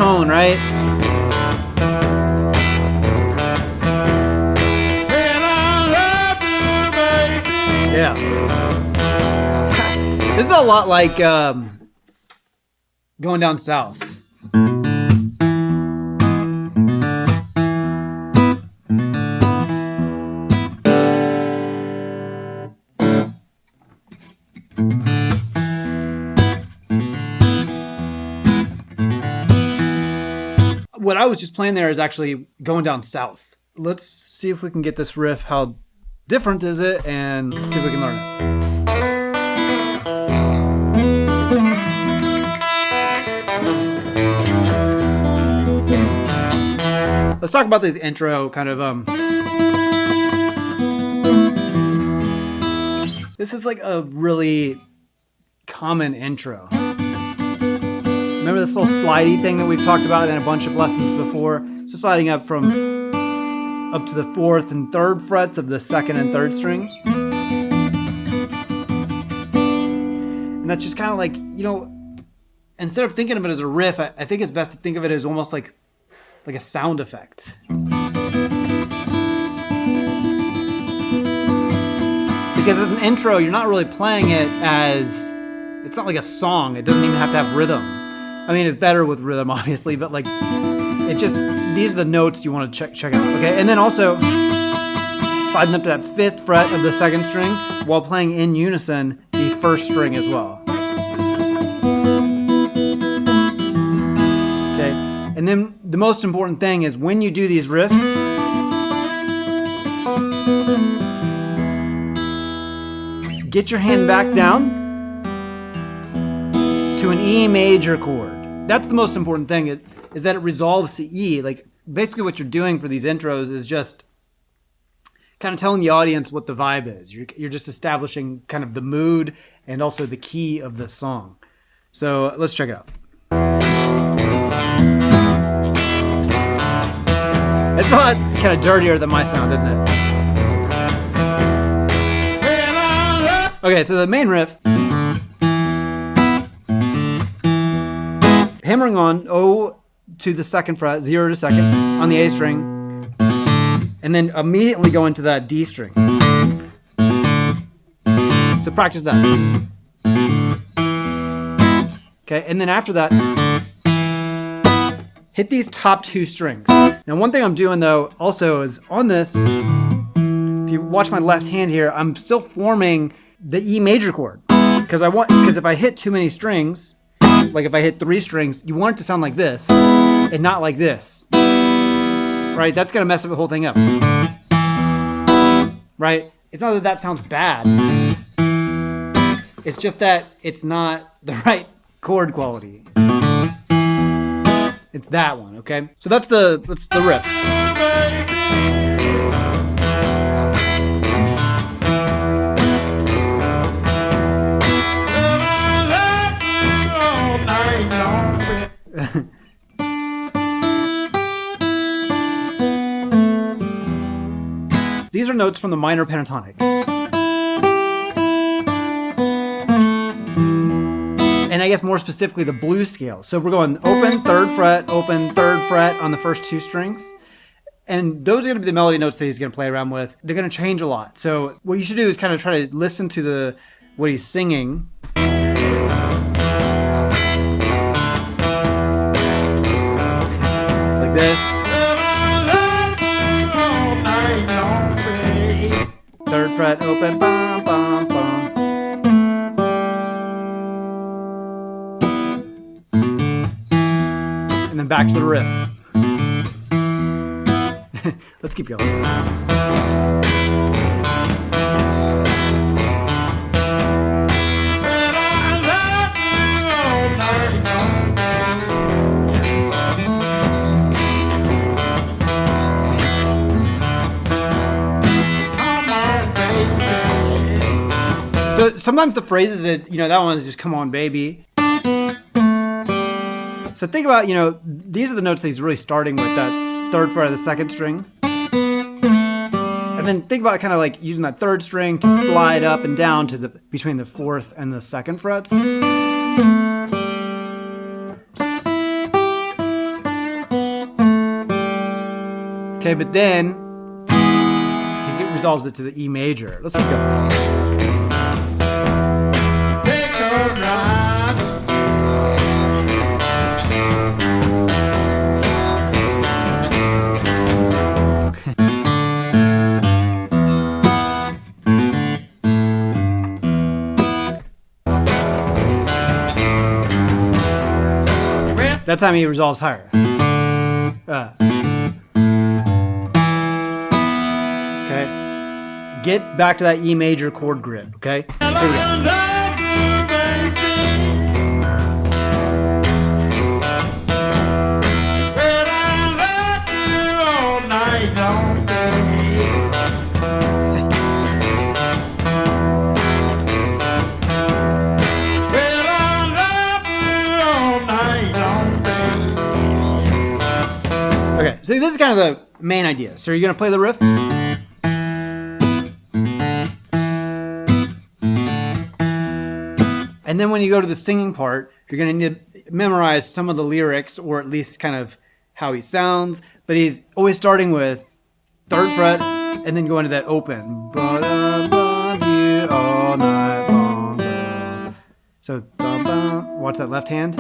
tone, right? Yeah. This is a lot like Going Down South. What I was just playing there is actually Going Down South. Let's see if we can get this riff. How different is it? And see if we can learn it. Let's talk about this intro kind of. This is like a really common intro. Remember this little slidey thing that we've talked about in a bunch of lessons before? So sliding up to the 4th and 3rd frets of the 2nd and 3rd string. And that's just kind of like, instead of thinking of it as a riff, I think it's best to think of it as almost like a sound effect. Because as an intro, you're not really playing it as, it's not like a song. It doesn't even have to have rhythm. I mean, it's better with rhythm, obviously, but like, it just, these are the notes you want to check out, okay? And then also, sliding up to that 5th fret of the 2nd string while playing in unison the 1st string as well. Okay, and then the most important thing is when you do these riffs, get your hand back down to an E major chord. That's the most important thing, is that it resolves to E. Like, basically what you're doing for these intros is just kind of telling the audience what the vibe is. You're just establishing kind of the mood and also the key of the song. So let's check it out. It's a lot kind of dirtier than my sound, isn't it? Okay, so the main riff, hammering on O to the 2nd fret, 0 to 2nd on the A string, and then immediately go into that D string. So practice that. Okay, and then after that, hit these top 2 strings. Now one thing I'm doing though also is on this, if you watch my left hand here, I'm still forming the E major chord. Because if I hit too many strings, like if I hit 3 strings, you want it to sound like this and not like this, right? That's gonna mess up the whole thing up, right? It's not that sounds bad. It's just that it's not the right chord quality. It's that one, okay? So that's the riff. These are notes from the minor pentatonic. And I guess more specifically the blues scale. So we're going open 3rd fret, open 3rd fret on the first 2 strings. And those are going to be the melody notes that he's going to play around with. They're going to change a lot. So what you should do is kind of try to listen to what he's singing. Like this. 3rd fret, open, bum, bum, bum. And then back to the riff. Let's keep going. So sometimes the phrases that, that one is just come on, baby. So think about, these are the notes that he's really starting with, that 3rd fret of the 2nd string. And then think about kind of like using that 3rd string to slide up and down to between the 4th and the 2nd frets. Okay, but then he resolves it to the E major. Let's keep going. Take a ride. That time he resolves higher. Okay. Get back to that E major chord grid, okay? Here we go. Okay, so this is kind of the main idea. So you're gonna play the riff. And then when you go to the singing part, you're gonna need to memorize some of the lyrics, or at least kind of how he sounds. But he's always starting with 3rd fret and then going to that open. But I love you all night long. So watch that left hand.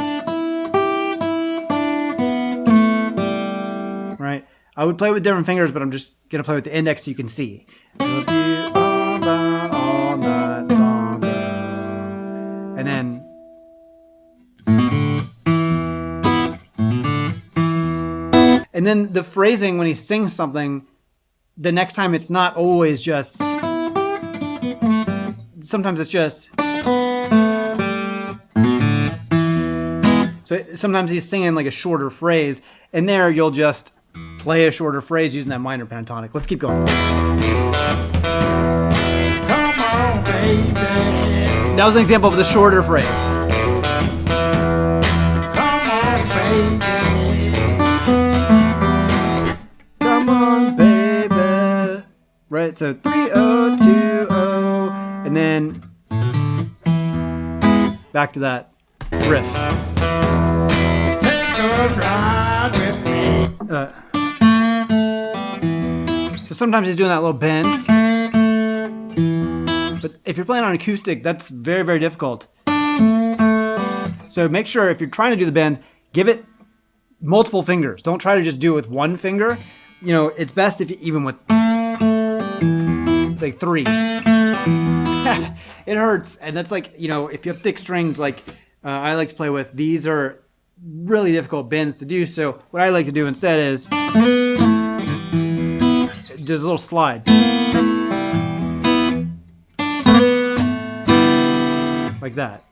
Right? I would play with different fingers, but I'm just gonna play with the index so you can see. Love you all night long. And then the phrasing when he sings something, the next time it's not always just, sometimes it's just. So sometimes he's singing like a shorter phrase, and there you'll just play a shorter phrase using that minor pentatonic. Let's keep going. Come on, baby. That was an example of the shorter phrase. Come on, baby. Come on, baby. Right, so 3-0, 2-0, and then back to that riff. Take a ride with me. So sometimes he's doing that little bend. But if you're playing on acoustic, that's very, very difficult. So make sure if you're trying to do the bend, give it multiple fingers. Don't try to just do it with one finger. You know, it's best if you, even with like 3. It hurts. And that's like, you know, if you have thick strings, like I like to play with, these are really difficult bends to do. So what I like to do instead is just a little slide. Like that.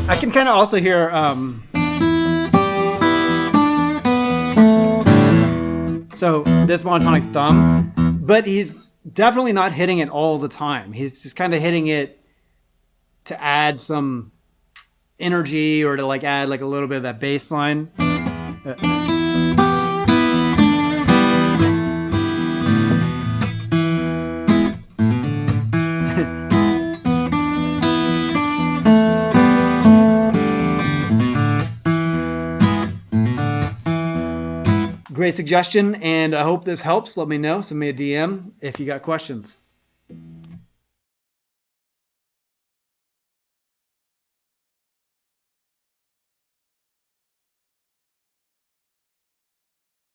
I can kind of also hear so this monotonic thumb, but he's definitely not hitting it all the time. He's just kind of hitting it to add some energy or to like add like a little bit of that bass line. Great suggestion, and I hope this helps. Let me know. Send me a DM if you got questions.